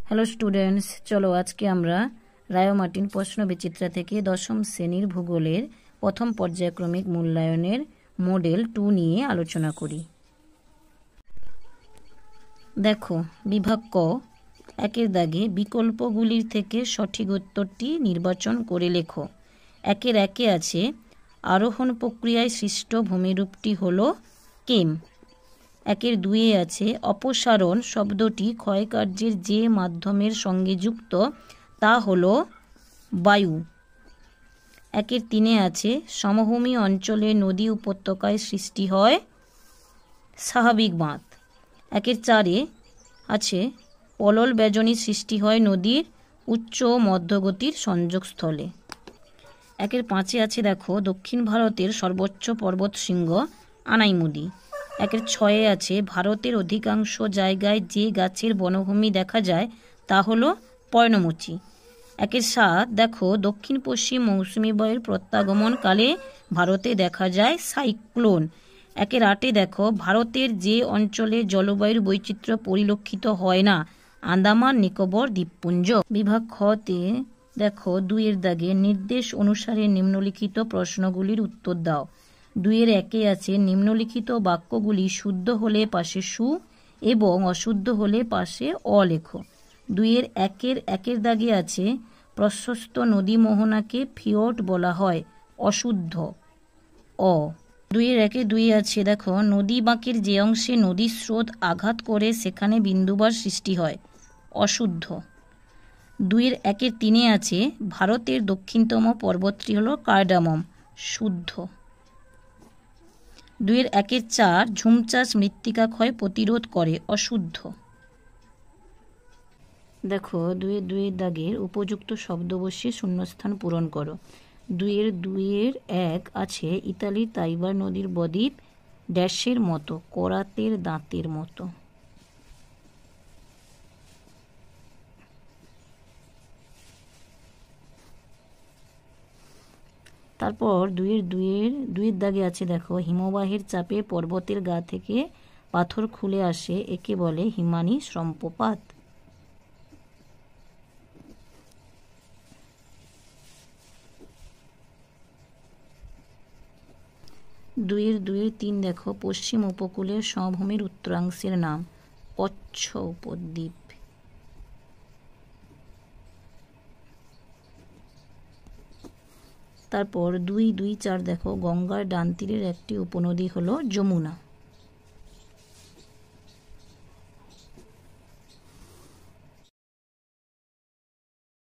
Hello students, চলো আজকে আমরা রায় ও মার্টিন প্রশ্নবিচিত্রা থেকে দশম শ্রেণীর ভূগোলের প্রথম পর্যায়ক্রমিক মূল্যায়নের মডেল 2 নিয়ে আলোচনা করি। দেখো, বিভাগ ক, একের দাগে বিকল্পগুলির থেকে সঠিক উত্তরটি নির্বাচন করে লেখো। একের একে আছে আরোহণ প্রক্রিয়ায় সৃষ্ট ভূমিরূপটি হল কেম। একের দুয়ে আছে অপসারণ শব্দটি ক্ষয়কার্যের যে মাধ্যমের সঙ্গে যুক্ত তা হল বায়ু। একের তিনে আছে সমভূমি অঞ্চলে নদী উপত্যকায় সৃষ্টি হয় স্বাভাবিক বাঁধ। একের চারে আছে পলল বেজনী সৃষ্টি হয় নদীর উচ্চ ও মধ্যগতির সংযোগস্থলে। একের পাঁচে আছে দেখো দক্ষিণ ভারতের সর্বোচ্চ পর্বত শৃঙ্গ আনাইমুদি। একের ছয়ে আছে ভারতের অধিকাংশ জায়গায় যে গাছের বনভূমি দেখা যায় তা হলো পর্ণমোচী। একের সাত দেখো দক্ষিণ পশ্চিম মৌসুমী বায়ুর প্রত্যাগমনকালে ভারতে দেখা যায় সাইক্লোন। একের আটে দেখো ভারতের যে অঞ্চলে জলবায়ুর বৈচিত্র্য পরিলক্ষিত হয় না আন্দামান নিকোবর দ্বীপপুঞ্জ। বিভাগ খতে দেখো দুইয়ের দাগে নির্দেশ অনুসারে নিম্নলিখিত প্রশ্নগুলির উত্তর দাও। দুইয়ের একে আছে নিম্নলিখিত বাক্যগুলি শুদ্ধ হলে পাশে সু এবং অশুদ্ধ হলে পাশে অ লেখো। দুইয়ের একের দাগে আছে প্রশস্ত নদী মোহনাকে ফিয়র্ড বলা হয়, অশুদ্ধ অ। দুইয়ের একে দুই আছে দেখো নদী বাঁকের যে অংশে নদীর স্রোত আঘাত করে সেখানে বিন্দুবার সৃষ্টি হয়, অশুদ্ধ। দুইয়ের একের তিনে আছে ভারতের দক্ষিণতম পর্বতটি হল কার্ডামম, শুদ্ধ। দুইয়ের একের চার ঝুম চাষ মৃত্তিকা ক্ষয় প্রতিরোধ করে, অশুদ্ধ। দেখো দুইয়ের দাগের উপযুক্ত শব্দ বসিয়ে শূন্যস্থান পূরণ করো। দুইয়ের এক আছে ইতালির তাইবার নদীর বদ্বীপ ড্যাশের মতো, করাতের দাঁতের মতো। তারপর দুইয়ের দাগে আছে দেখো হিমবাহের চাপে পর্বতের গা থেকে পাথর খুলে আসে, একে বলে হিমানি শ্রম্পপাত। দুইয়ের তিন দেখো পশ্চিম উপকূলের সমভূমির উত্তরাংশের নাম কচ্ছ উপদ্বীপ। তারপর 2.2.4 দেখো গঙ্গার ডান তীরের একটি উপনদী হলো যমুনা।